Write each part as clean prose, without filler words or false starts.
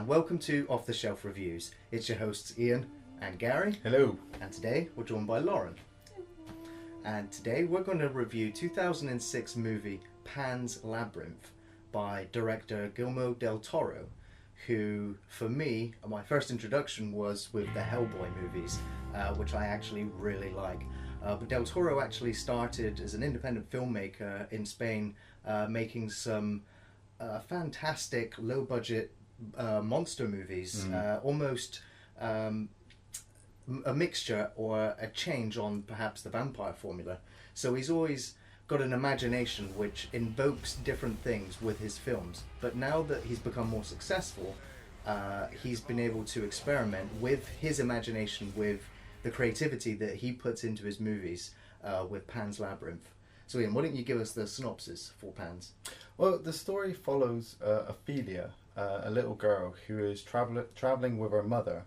and welcome to Off the Shelf Reviews. It's your hosts Iain and Gary. Hello. And today we're joined by Loren. And today we're going to review 2006 movie Pan's Labyrinth by director Guillermo del Toro, who, for me, my first introduction was with the Hellboy movies, which I actually really like. But Del Toro actually started as an independent filmmaker in Spain, making some fantastic low-budget monster movies, almost a mixture or a change on perhaps the vampire formula. So he's always got an imagination which invokes different things with his films. But now that he's become more successful, he's been able to experiment with his imagination, with the creativity that he puts into his movies with Pan's Labyrinth. So Iain, why don't you give us the synopsis for Pan's? Well, the story follows Ophelia, a little girl who is traveling with her mother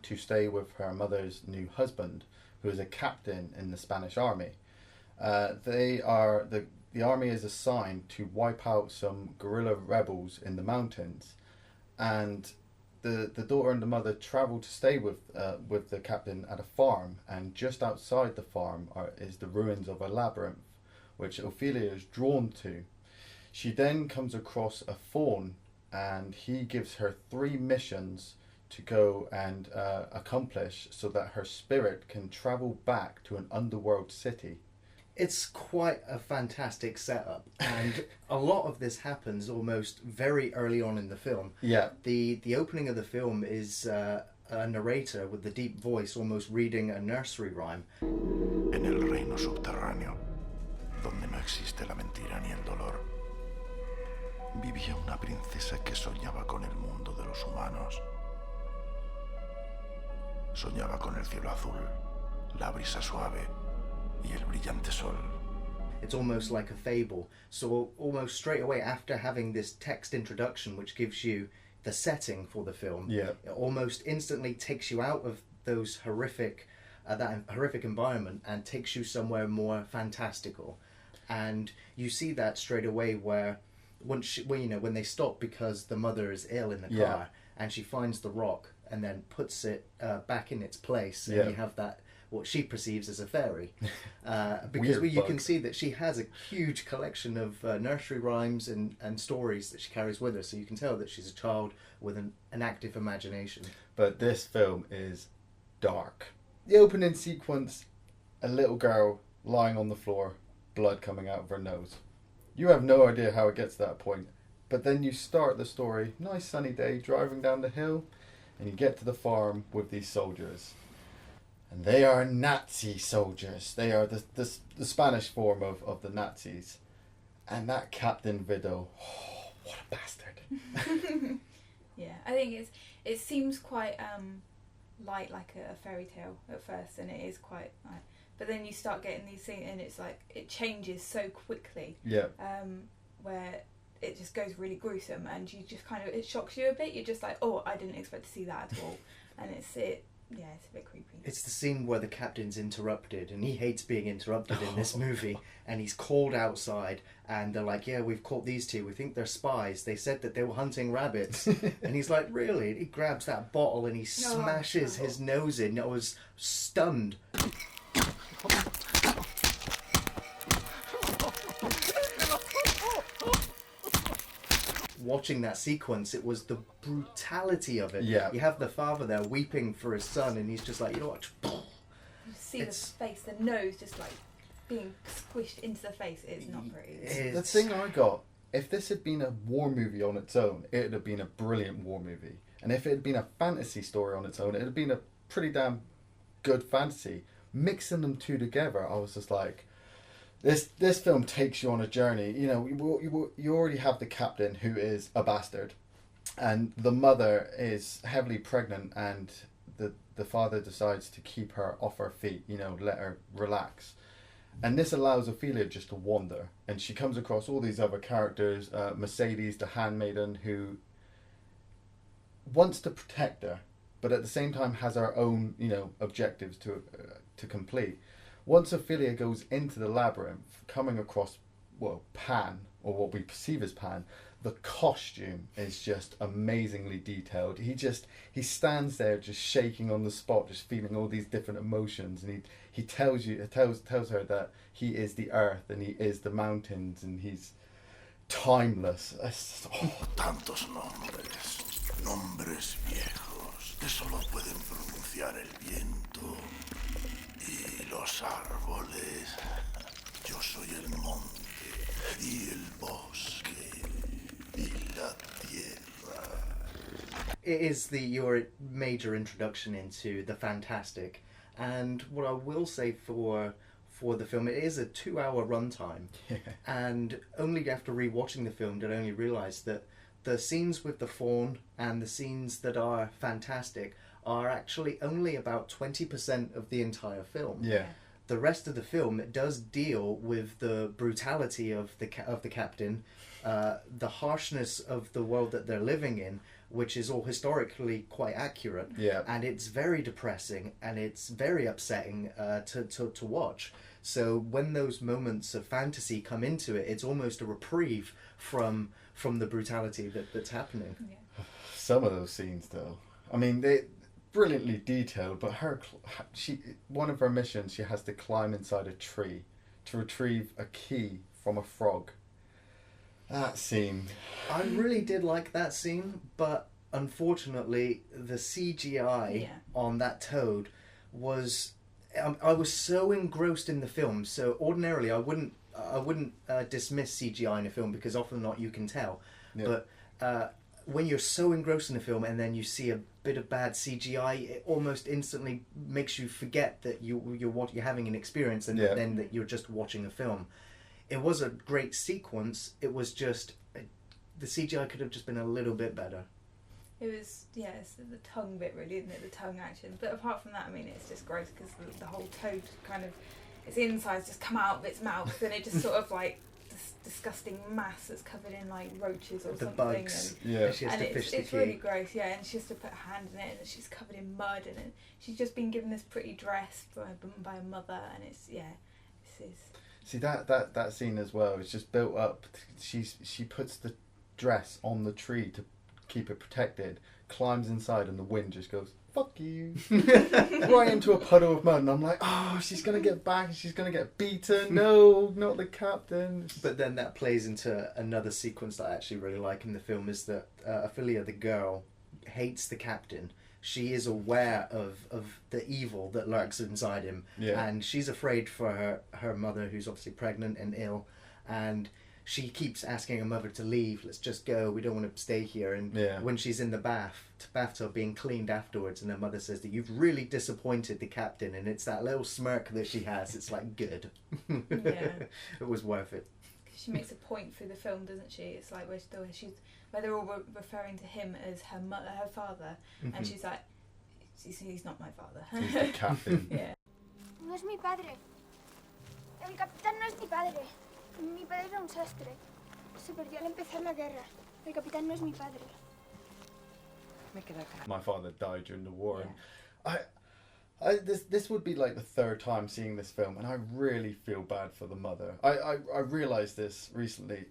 to stay with her mother's new husband, who is a captain in the Spanish army. The army is assigned to wipe out some guerrilla rebels in the mountains, and the daughter and the mother travel to stay with the captain at a farm, and just outside the farm is the ruins of a labyrinth, which Ophelia is drawn to. She then comes across a faun, and he gives her 3 missions to go and accomplish so that her spirit can travel back to an underworld city. It's quite a fantastic setup, and a lot of this happens almost very early on in the film. Yeah. The opening of the film is a narrator with the deep voice almost reading a nursery rhyme. En el reino subterráneo, donde no existe la mentira ni el dolor, vivía una princesa que soñaba con el mundo de los humanos. Soñaba con el cielo azul, la brisa suave y el brillante sol. It's almost like a fable. So almost straight away after having this text introduction, which gives you the setting for the film, Yeah. it almost instantly takes you out of those that horrific environment and takes you somewhere more fantastical. And you see that straight away when they stop because the mother is ill in the car, and she finds the rock and then puts it back in its place, and you have that what she perceives as a fairy, because you can see that she has a huge collection of nursery rhymes and stories that she carries with her, so you can tell that she's a child with an active imagination. But this film is dark. The opening sequence, a little girl lying on the floor, blood coming out of her nose. You have no idea how it gets to that point, but then you start the story, nice sunny day, driving down the hill, and you get to the farm with these soldiers. And they are Nazi soldiers. They are the Spanish form of the Nazis. And that Captain Vidal, what a bastard. Yeah, I think it seems quite light, like a fairy tale at first, and it is quite light. But then you start getting these things, and it's like it changes so quickly. Yeah. Where it just goes really gruesome, and you just it shocks you a bit. You're just like, oh, I didn't expect to see that at all, and it's a bit creepy. It's the scene where the captain's interrupted, and he hates being interrupted in this movie, and he's called outside, and they're like, yeah, we've caught these 2, we think they're spies, they said that they were hunting rabbits. And he's like, really? And he grabs that bottle and he smashes his nose in. I was stunned. Watching that sequence, it was the brutality of it. Yeah. You have the father there weeping for his son, and he's just like, you know what? You see the face, the nose just like being squished into the face. It's not pretty. The thing I got, if this had been a war movie on its own, it would have been a brilliant war movie. And if it had been a fantasy story on its own, it would have been a pretty damn good fantasy. Mixing them 2 together, I was just like, This film takes you on a journey. You know, you already have the captain, who is a bastard, and the mother is heavily pregnant, and the father decides to keep her off her feet, let her relax. And this allows Ophelia just to wander, and she comes across all these other characters, Mercedes, the handmaiden, who wants to protect her, but at the same time has her own, objectives to complete. Once Ophelia goes into the labyrinth, coming across, Pan, or what we perceive as Pan, The costume is just amazingly detailed. He stands there just shaking on the spot, just feeling all these different emotions, and he tells her that he is the earth and he is the mountains and he's timeless. Tantos nombres viejos que solo pueden pronunciar el viento y los árboles. Yo soy el monte y el bosque y la tierra. It is your major introduction into the fantastic, and what I will say for the film, it is a 2-hour runtime, and only after rewatching the film did I only realise that the scenes with the faun and the scenes that are fantastic are actually only about 20% of the entire film. Yeah. The rest of the film, it does deal with the brutality of the captain, the harshness of the world that they're living in, which is all historically quite accurate. Yeah. And it's very depressing and it's very upsetting to watch. So when those moments of fantasy come into it, it's almost a reprieve from the brutality that's happening. Yeah. Some of those scenes, though, I mean, they brilliantly detailed. But one of her missions, she has to climb inside a tree to retrieve a key from a frog. That scene. I really did like that scene, but unfortunately, the CGI on that toad was. I was so engrossed in the film. So ordinarily, I wouldn't dismiss CGI in a film because often or not you can tell. Yeah. But when you're so engrossed in a film and then you see a bit of bad CGI, it almost instantly makes you forget that you're having an experience and then that you're just watching a film. It was a great sequence. It was just the CGI could have just been a little bit better. It was, it's the tongue bit really, isn't it? The tongue action. But apart from that, I mean, it's just gross because the whole toad kind of, its insides just come out of its mouth and it just sort of like this disgusting mass that's covered in like roaches or the something. Bugs. And she has to fish the it's key. really gross, and she has to put her hand in it and she's covered in mud and she's just been given this pretty dress by a mother and it's. See that scene as well. It's just built up. She puts the dress on the tree to keep it protected. Climbs inside, and the wind just goes "fuck you" right into a puddle of mud. And I'm like, oh, she's gonna get back. And she's gonna get beaten. No, not the captain. But then that plays into another sequence that I actually really like in the film. Is that Ophelia, the girl, hates the captain. She is aware of the evil that lurks inside him, and she's afraid for her mother, who's obviously pregnant and ill, and she keeps asking her mother to leave. Let's just go. We don't want to stay here. And when she's in the bathtub being cleaned afterwards, and her mother says that you've really disappointed the captain, and it's that little smirk that she has. It's like good. It was worth it. She makes a point through the film, doesn't she? It's like where they're all referring to him as her father, and she's like, he's not my father. He's the captain. No es mi padre. El capitán no es mi padre. Mi padre era un sastre. Se perdió al empezar la guerra. El capitán no es mi padre. My father died during the war, and this would be like the third time seeing this film, and I really feel bad for the mother. I realised this recently.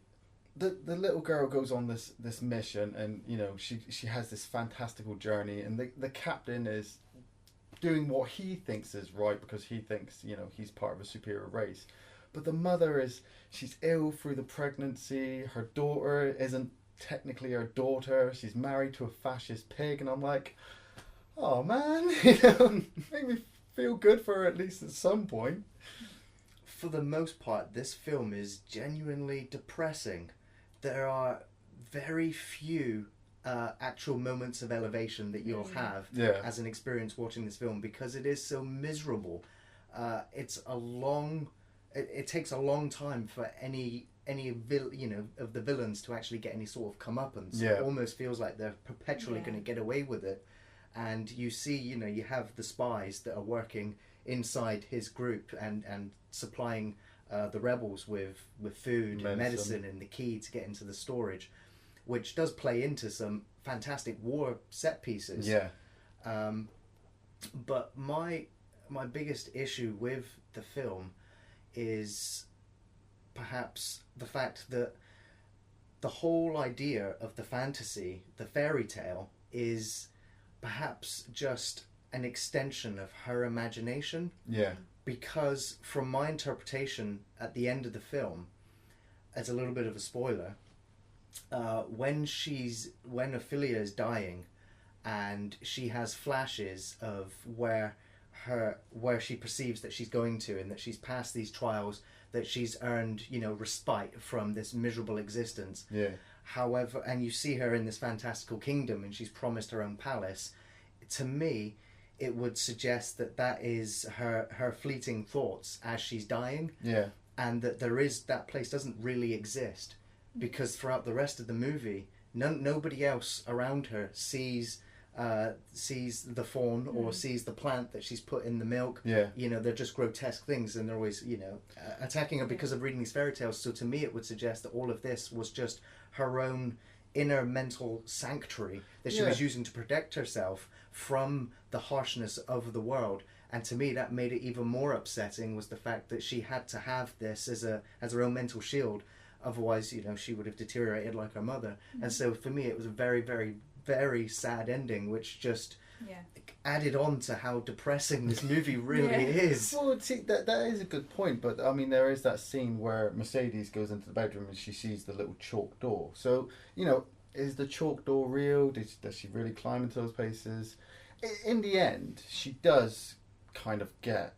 The little girl goes on this mission, and she has this fantastical journey, and the captain is doing what he thinks is right because he thinks he's part of a superior race. But the mother she's ill through the pregnancy. Her daughter isn't technically her daughter. She's married to a fascist pig, and I'm like, oh man, make me feel good for her at least at some point. For the most part, this film is genuinely depressing. There are very few actual moments of elevation that you'll have as an experience watching this film because it is so miserable. It takes a long time for any of the villains to actually get any sort of comeuppance. It almost feels like they're perpetually going to get away with it. And you see, you have the spies that are working inside his group and supplying the rebels with food and medicine and the key to get into the storage, which does play into some fantastic war set pieces. But my biggest issue with the film is perhaps the fact that the whole idea of the fantasy, the fairy tale, is perhaps just an extension of her imagination. Yeah. Because from my interpretation at the end of the film, as a little bit of a spoiler, when Ophelia is dying, and she has flashes of where she perceives that she's going to, and that she's passed these trials, that she's earned, respite from this miserable existence. Yeah. However, and you see her in this fantastical kingdom, and she's promised her own palace. To me, it would suggest that is her fleeting thoughts as she's dying. Yeah. And that that place doesn't really exist, because throughout the rest of the movie, nobody else around her sees the fawn or sees the plant that she's put in the milk. Yeah. They're just grotesque things, and they're always, attacking her because of reading these fairy tales. So to me, it would suggest that all of this was just her own inner mental sanctuary that she was using to protect herself from the harshness of the world. And to me, that made it even more upsetting, was the fact that she had to have this as her own mental shield. Otherwise, she would have deteriorated like her mother. And so for me, it was a very, very, very sad ending, which just added on to how depressing this movie really is. Well, see, that is a good point, but I mean, there is that scene where Mercedes goes into the bedroom and she sees the little chalk door. So, is the chalk door real? Does she really climb into those places? In the end, she does kind of get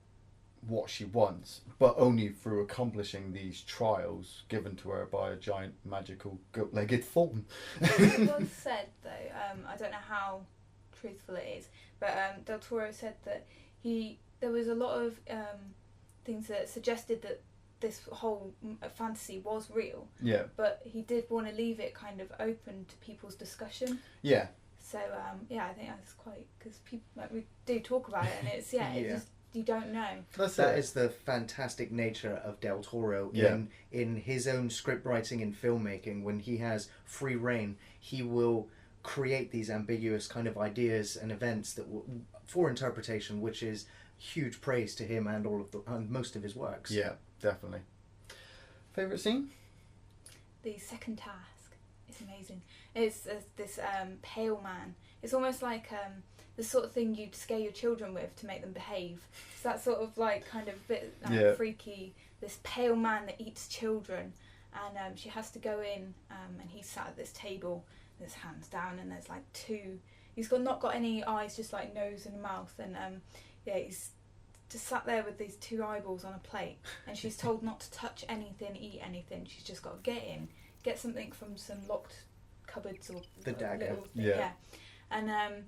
what she wants, but only through accomplishing these trials given to her by a giant magical goat-legged fawn. It was said, though, I don't know how truthful it is, but Del Toro said that there was a lot of things that suggested that this whole fantasy was real. Yeah. But he did want to leave it kind of open to people's discussion. Yeah. So I think that's quite, because people we do talk about it, and it's it just, you don't know. That is the fantastic nature of Del Toro in his own script writing and filmmaking. When he has free reign, he will create these ambiguous kind of ideas and events for interpretation, which is huge praise to him and and most of his works. Yeah, definitely. Favorite scene? The second task is amazing. It's this pale man. It's almost like the sort of thing you'd scare your children with to make them behave. It's that sort of like kind of bit freaky. This pale man that eats children, and she has to go in, and he's sat at this table, his hands down, and there's like two. He's not got any eyes, just like nose and mouth, and he's just sat there with these two eyeballs on a plate, and she's told not to touch anything, eat anything. She's just got to get something from some locked cupboards or the dagger. And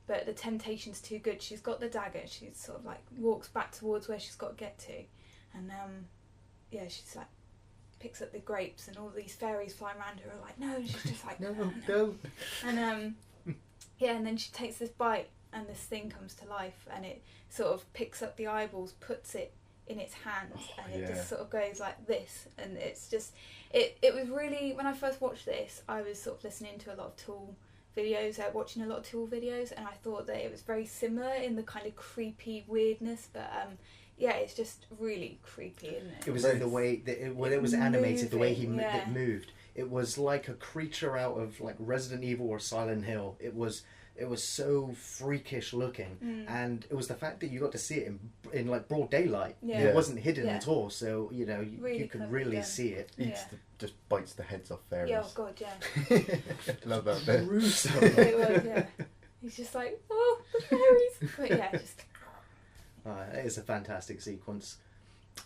but the temptation's too good. She's got the dagger. She sort of like walks back towards where she's got to get to, and she's like picks up the grapes, and all these fairies flying around her are like, no, and she's just like, no. And and then she takes this bite, and this thing comes to life, and it sort of picks up the eyeballs, puts it in its hands, and it just sort of goes like this, and it's just it was really, when I first watched this, I was sort of listening to a lot of Tool videos, watching a lot of Tool videos, and I thought that it was very similar in the kind of creepy weirdness, but it's just really creepy, isn't it? It was in the way that it was animated, the way it moved. It was like a creature out of like Resident Evil or Silent Hill. It was so freakish looking, and it was the fact that you got to see it in like broad daylight. It wasn't hidden at all, so you could really see it. Just bites the heads off fairies. Yeah, oh god, yeah. Love that bit. Gruesome. It was, He's just like, oh, the fairies. But just. It is a fantastic sequence.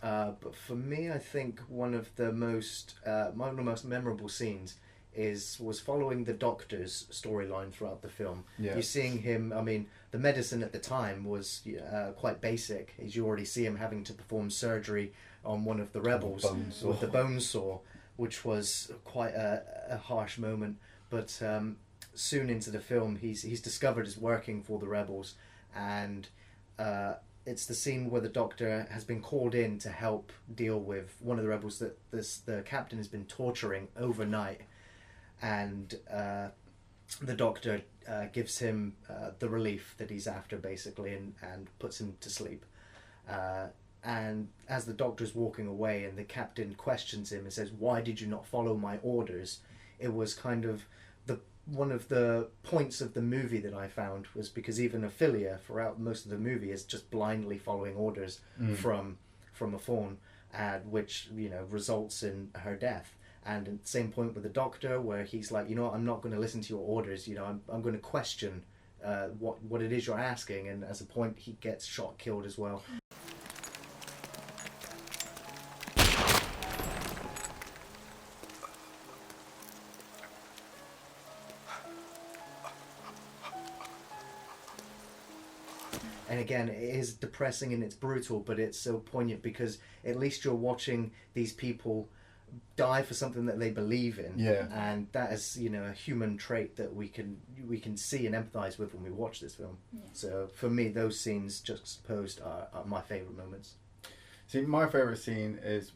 But for me, I think one of the most memorable scenes was following the Doctor's storyline throughout the film. Yeah. You're seeing him, I mean, the medicine at the time was quite basic. As you already see him having to perform surgery on one of the rebels with the bone saw, which was quite a harsh moment. But soon into the film, he's discovered as working for the rebels, and it's the scene where the Doctor has been called in to help deal with one of the rebels that the captain has been torturing overnight. And the Doctor gives him the relief that he's after, basically, and puts him to sleep. And as the Doctor's walking away and the captain questions him and says, "Why did you not follow my orders?" it was kind of one of the points of the movie that I found was because even Ophelia throughout most of the movie is just blindly following orders from a faun, and which results in her death. And at the same point with the Doctor, where he's like, you know what, I'm not going to listen to your orders. I'm going to question what it is you're asking, and as a point he gets shot, killed as well. And again, it is depressing and it's brutal, but it's so poignant because at least you're watching these people die for something that they believe in. Yeah. And that is, a human trait that we can see and empathise with when we watch this film. Yeah. So for me, those scenes juxtaposed are my favourite moments. See, my favourite scene is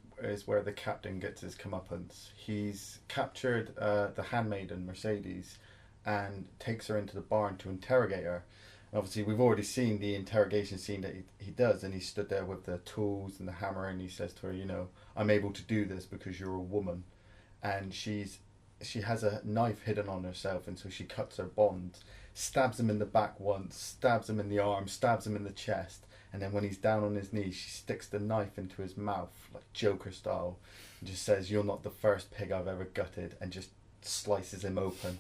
where the captain gets his comeuppance. He's captured the handmaiden, Mercedes, and takes her into the barn to interrogate her. Obviously, we've already seen the interrogation scene that he does, and he stood there with the tools and the hammer, and he says to her, I'm able to do this because you're a woman. And she has a knife hidden on herself, and so she cuts her bonds, stabs him in the back once, stabs him in the arm, stabs him in the chest, and then when he's down on his knees, she sticks the knife into his mouth, like Joker style, and just says, "You're not the first pig I've ever gutted," and just slices him open.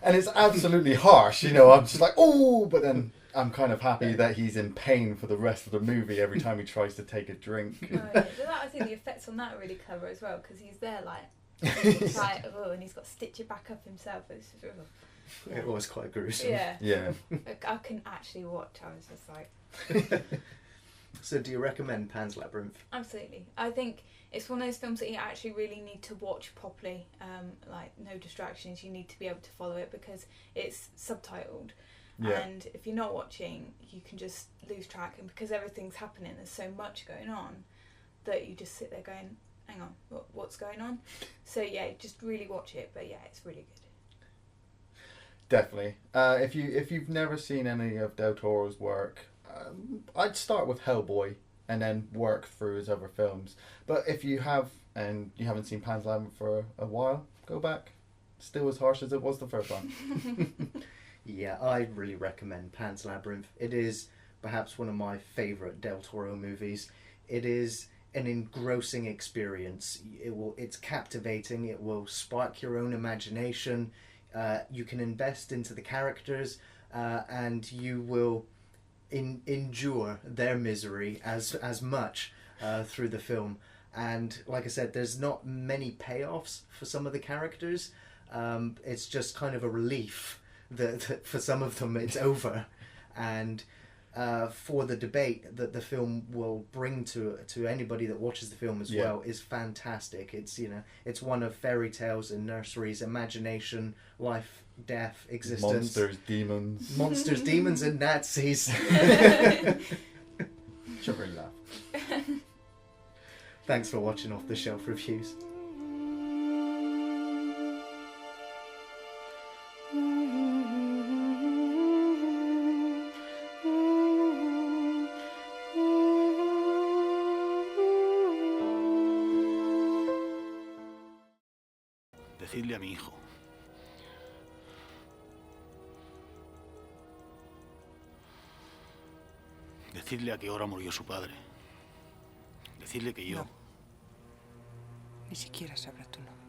And it's absolutely harsh, I'm just like, oh, but then I'm kind of happy that he's in pain for the rest of the movie every time he tries to take a drink. Oh, yeah. But I think the effects on that are really clever as well, because he's there and he's got to stitch it back up himself. It was quite gruesome. Yeah. Yeah. I can actually watch. I was just like... So do you recommend Pan's Labyrinth? Absolutely. I think it's one of those films that you actually really need to watch properly. No distractions. You need to be able to follow it because it's subtitled. Yeah. And if you're not watching, you can just lose track. And because everything's happening, there's so much going on that you just sit there going, hang on, what's going on? So yeah, just really watch it. But yeah, it's really good. Definitely. If you've never seen any of Del Toro's work, I'd start with Hellboy and then work through his other films. But if you have and you haven't seen Pan's Labyrinth for a while, go back. Still as harsh as it was the first one. Yeah, I really recommend Pan's Labyrinth. It is perhaps one of my favourite Del Toro movies. It is an engrossing experience. It's captivating. It will spark your own imagination. You can invest into the characters, and you will endure their misery as much through the film. And like I said, there's not many payoffs for some of the characters. It's just kind of a relief that for some of them it's over. And for the debate that the film will bring to anybody that watches the film as well is fantastic. It's one of fairy tales and nurseries, imagination, life, death, existence, monsters, demons, and Nazis. Should really laugh. Thanks for watching Off the Shelf Reviews. Decidle a mi hijo. Decidle a qué hora murió su padre. Decidle que yo... No. Ni siquiera sabrá tu nombre.